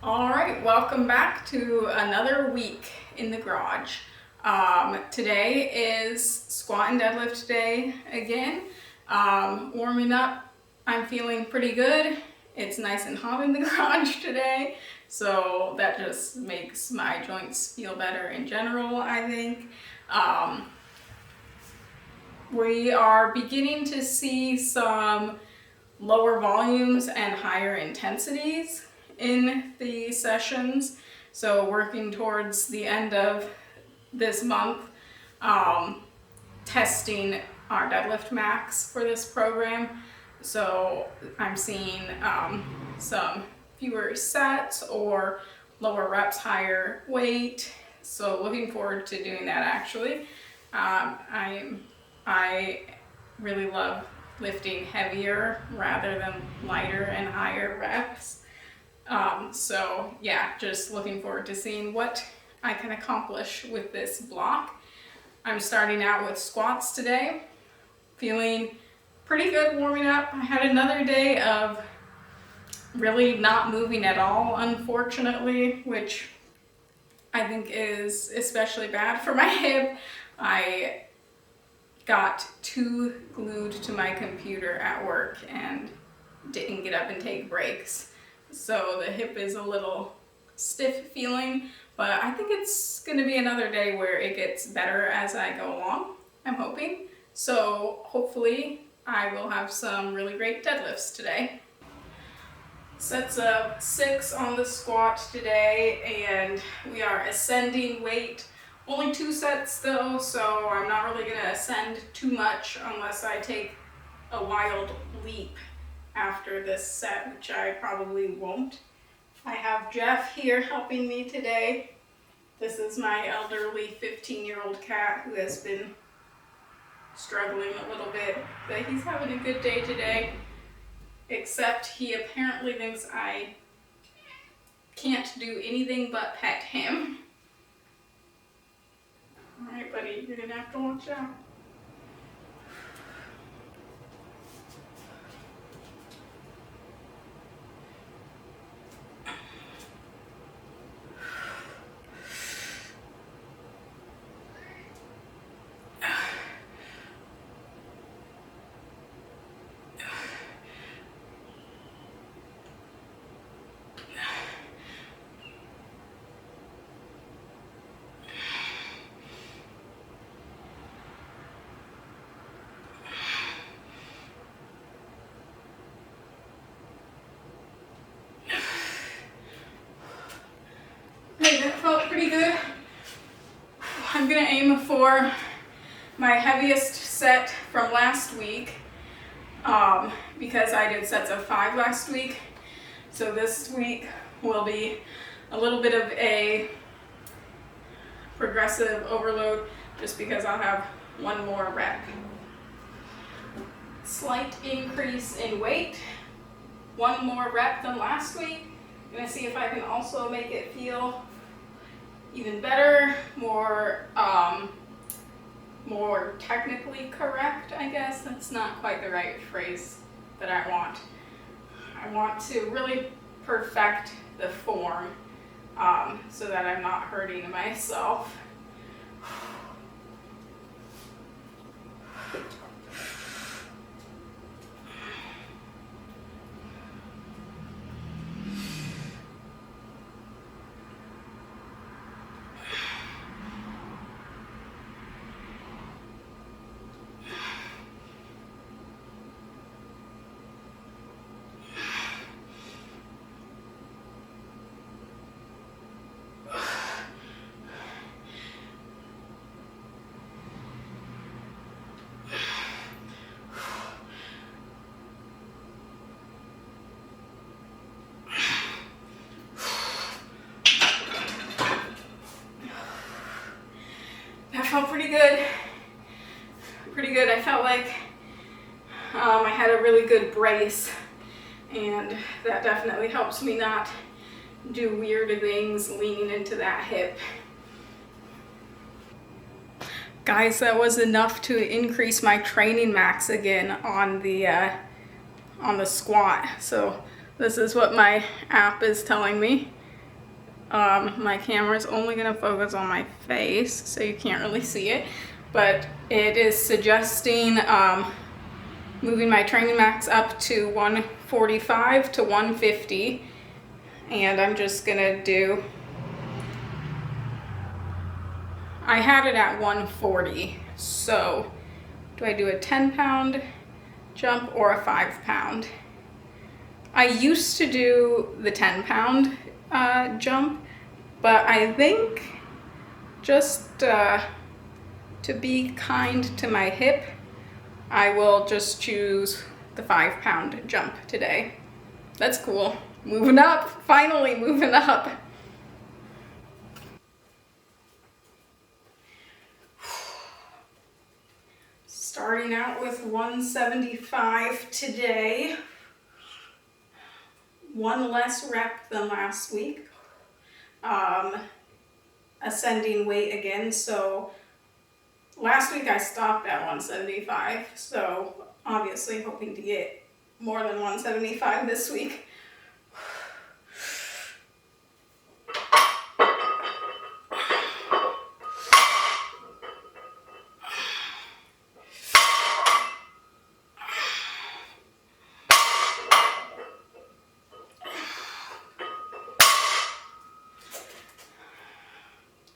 All right, welcome back to another week in the garage. Today is squat and deadlift day again. Warming up, I'm feeling pretty good. It's nice and hot in the garage today, so that just makes my joints feel better in general, I think. We are beginning to see some lower volumes and higher intensities in the sessions. So working towards the end of this month, testing our deadlift max for this program. So I'm seeing some fewer sets or lower reps, higher weight. So looking forward to doing that actually. I really love lifting heavier rather than lighter and higher reps. So yeah, just looking forward to seeing what I can accomplish with this block. I'm starting out with squats today, feeling pretty good warming up. I had another day of really not moving at all, unfortunately, which I think is especially bad for my hip. I got too glued to my computer at work and didn't get up and take breaks. So the hip is a little stiff feeling, but I think it's gonna be another day where it gets better as I go along, I'm hoping. So hopefully I will have some really great deadlifts today. Sets of 6 on the squat today, and we are ascending weight. Only 2 sets though, so I'm not really gonna ascend too much unless I take a wild leap after this set, which I probably won't. I have Jeff here helping me today. This is my elderly 15-year-old cat who has been struggling a little bit, but he's having a good day today, except he apparently thinks I can't do anything but pet him. All right, buddy, you're gonna have to watch out. Hey, that felt pretty good. I'm gonna aim for my heaviest set from last week because I did sets of 5 last week. So this week will be a little bit of a progressive overload just because I'll have 1 more rep. Slight increase in weight, 1 more rep than last week. I'm gonna see if I can also make it feel even better, more technically correct, I guess. That's not quite the right phrase that I want. I want to really perfect the form so that I'm not hurting myself. Felt pretty good. I felt like I had a really good brace, and that definitely helps me not do weird things leaning into that hip. Guys, that was enough to increase my training max again on the squat. So this is what my app is telling me. My camera's only gonna focus on my face, so you can't really see it, but it is suggesting moving my training max up to 145 to 150, and I'm just gonna do, I had it at 140, so do I do a 10-pound jump or a 5-pound? I used to do the 10-pound jump, but I think just to be kind to my hip, I will just choose the 5-pound jump today. That's cool. Moving up, finally moving up. Starting out with 175 today. One less rep than last week. Ascending weight again, so last week I stopped at 175, so obviously hoping to get more than 175 this week.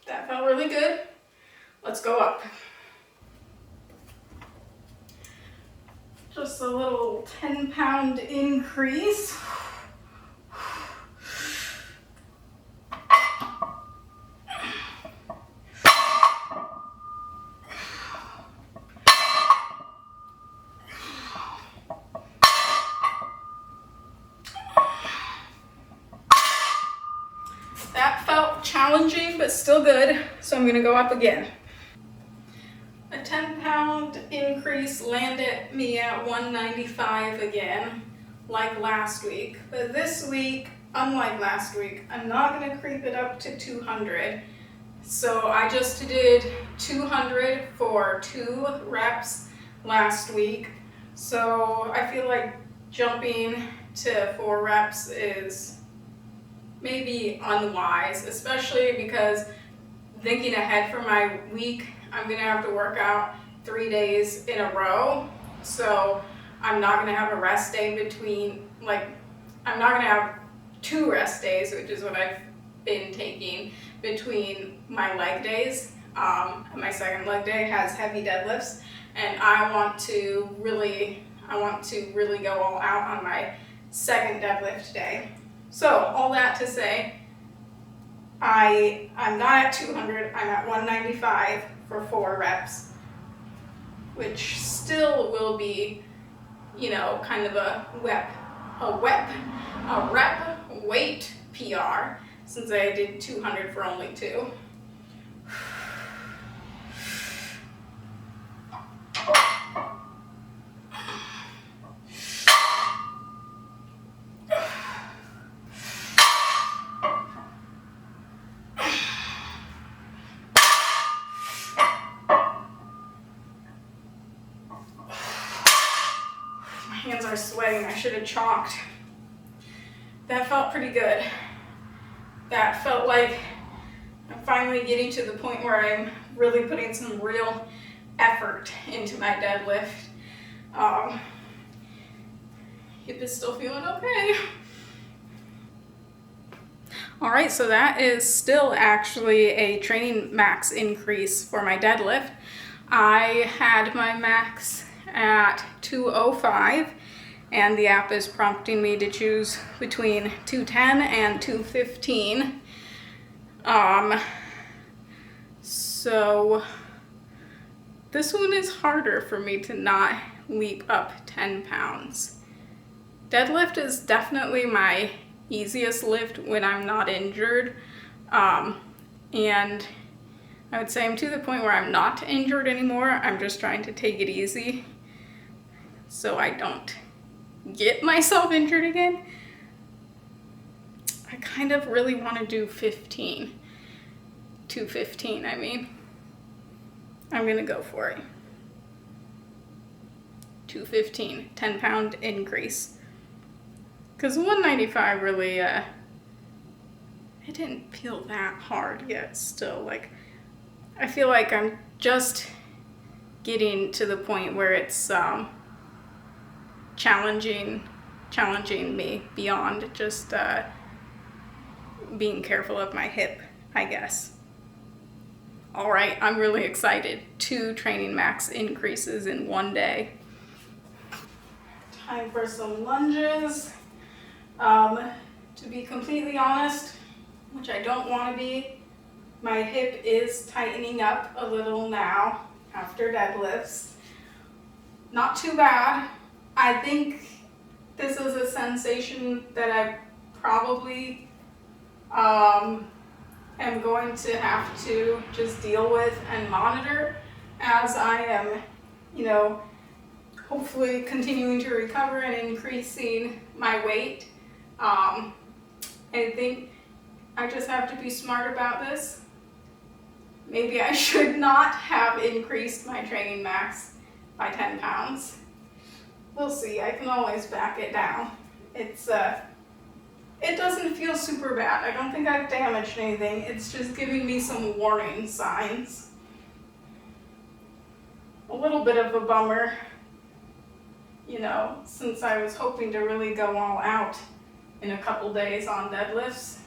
That felt really good. Let's go up. Just a little 10-pound increase. That felt challenging, but still good, so I'm gonna go up again. A 10-pound increase landed me at 195 again, like last week. But this week, unlike last week, I'm not gonna creep it up to 200. So I just did 200 for 2 reps last week. So I feel like jumping to 4 reps is maybe unwise, especially because thinking ahead for my week, I'm gonna have to work out 3 days in a row. So I'm not gonna have a rest day between, like, I'm not gonna have 2 rest days, which is what I've been taking between my leg days. My second leg day has heavy deadlifts, and I want to really go all out on my second deadlift day. So all that to say, I'm not at 200, I'm at 195 for 4 reps, which still will be, you know, kind of a rep weight PR, since I did 200 for only 2. My hands are sweating, I should have chalked. That felt pretty good. That felt like I'm finally getting to the point where I'm really putting some real effort into my deadlift. Hip is still feeling okay. All right, so that is still actually a training max increase for my deadlift. I had my max at 205, and the app is prompting me to choose between 210 and 215. So this one is harder for me to not leap up 10 pounds. Deadlift is definitely my easiest lift when I'm not injured. And I would say I'm to the point where I'm not injured anymore. I'm just trying to take it easy so I don't get myself injured again. I kind of really want to do 15. 215, I mean. I'm gonna go for it. 215, 10-pound increase. Because 195 really it didn't feel that hard yet still. Like, I feel like I'm just getting to the point where it's challenging me beyond just being careful of my hip, I guess. All right, I'm really excited. 2 training max increases in one day. Time for some lunges. To be completely honest, which I don't want to be, my hip is tightening up a little now after deadlifts. Not too bad. I think this is a sensation that I probably am going to have to just deal with and monitor as I am, you know, hopefully continuing to recover and increasing my weight. I think I just have to be smart about this. Maybe I should not have increased my training max by 10 pounds. We'll see. I can always back it down. It doesn't feel super bad. I don't think I've damaged anything. It's just giving me some warning signs. A little bit of a bummer, you know, since I was hoping to really go all out in a couple days on deadlifts.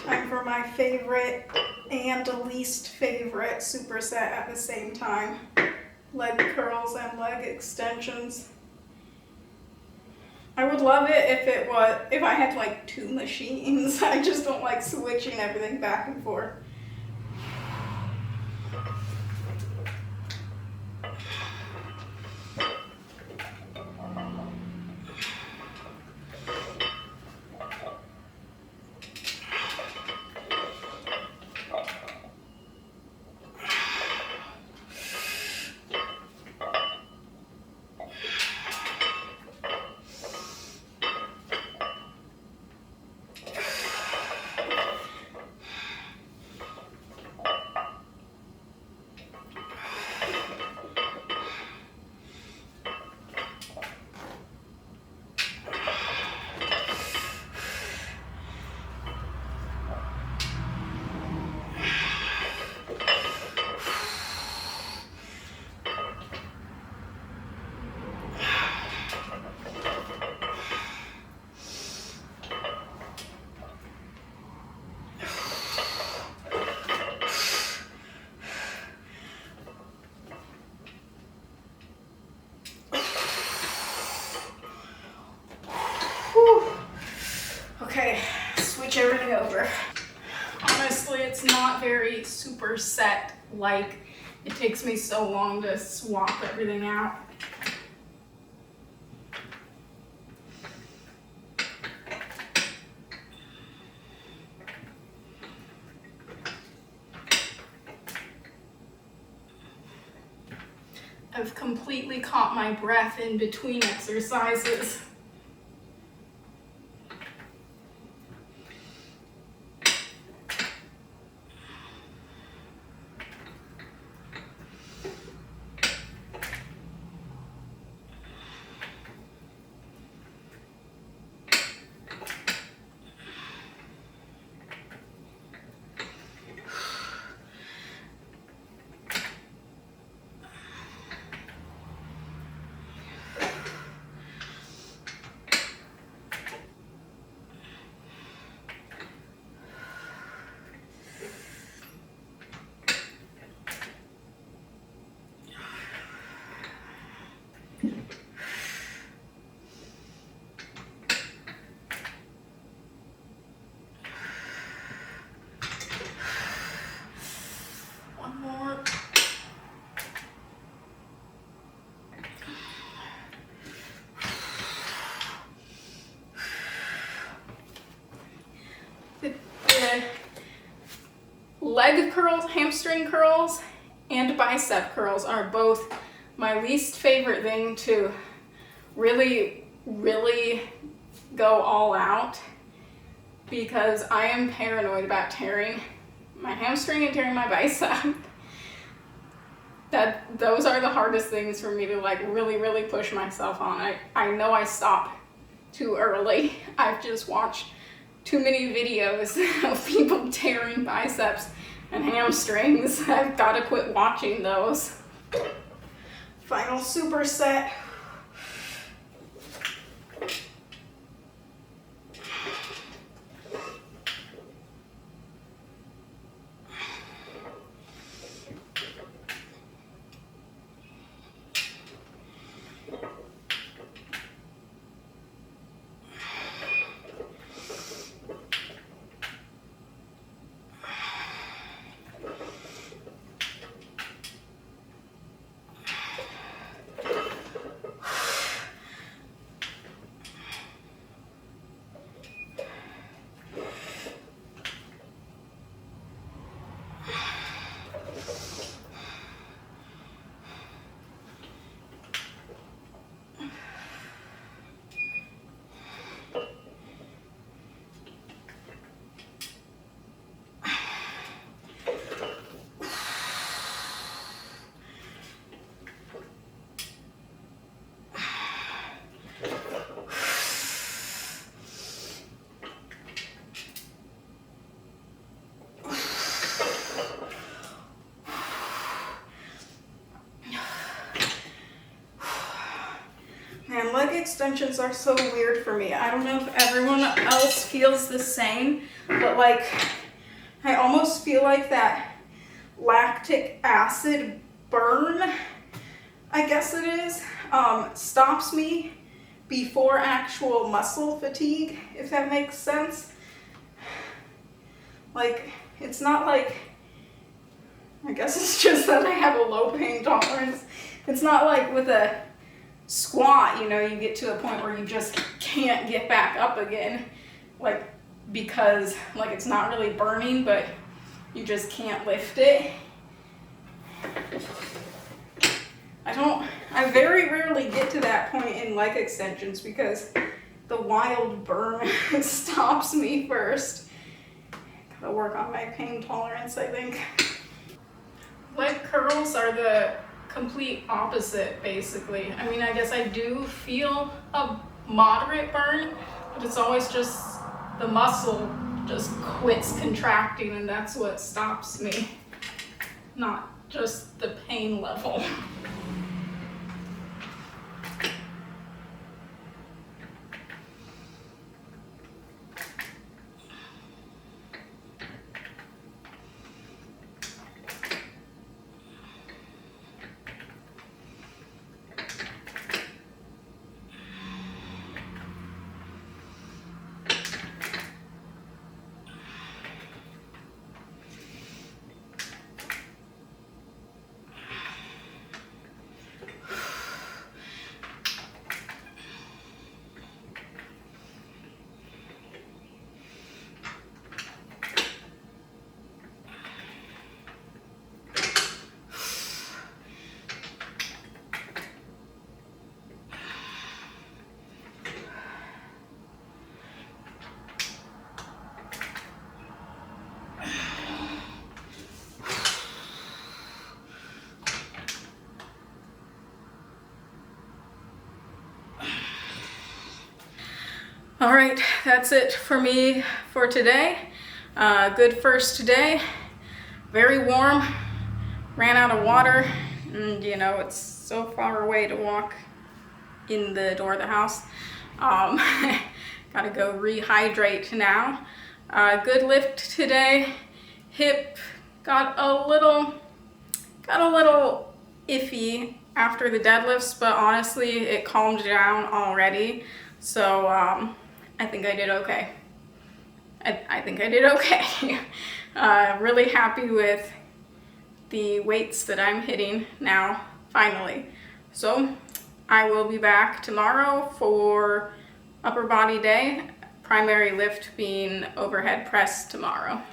Time for my favorite and least favorite superset at the same time. Leg curls and leg extensions. I would love it if I had like 2 machines. I just don't like switching everything back and forth. Okay, switch everything over. Honestly, it's not very superset like. It takes me so long to swap everything out. I've completely caught my breath in between exercises. One more. The leg curls, hamstring curls, and bicep curls are both my least favorite thing to really go all out, because I am paranoid about tearing my hamstring and tearing my bicep. Those are the hardest things for me to like really push myself on. I know I stop too early. I've just watched too many videos of people tearing biceps and hamstrings. I've got to quit watching those. Final superset. Man, leg extensions are so weird for me. I don't know if everyone else feels the same, but like, I almost feel like that lactic acid burn, I guess it is, stops me before actual muscle fatigue, if that makes sense. Like, it's not like, I guess it's just that I have a low pain tolerance. It's not like with a squat, you know, you get to a point where you just can't get back up again, like, because like it's not really burning, but you just can't lift it. I very rarely get to that point in leg extensions because the wild burn stops me first. Gotta work on my pain tolerance, I think. Leg curls are the complete opposite, basically. I mean, I guess I do feel a moderate burn, but it's always just the muscle just quits contracting, and that's what stops me, not just the pain level. All right, that's it for me for today. Good first day, very warm, ran out of water, and you know, it's so far away to walk in the door of the house. Gotta go rehydrate now. Good lift today. Hip got a little iffy after the deadlifts, but honestly it calmed down already. So I think I did okay. I think I did okay. Really happy with the weights that I'm hitting now, finally. So I will be back tomorrow for upper body day, primary lift being overhead press tomorrow.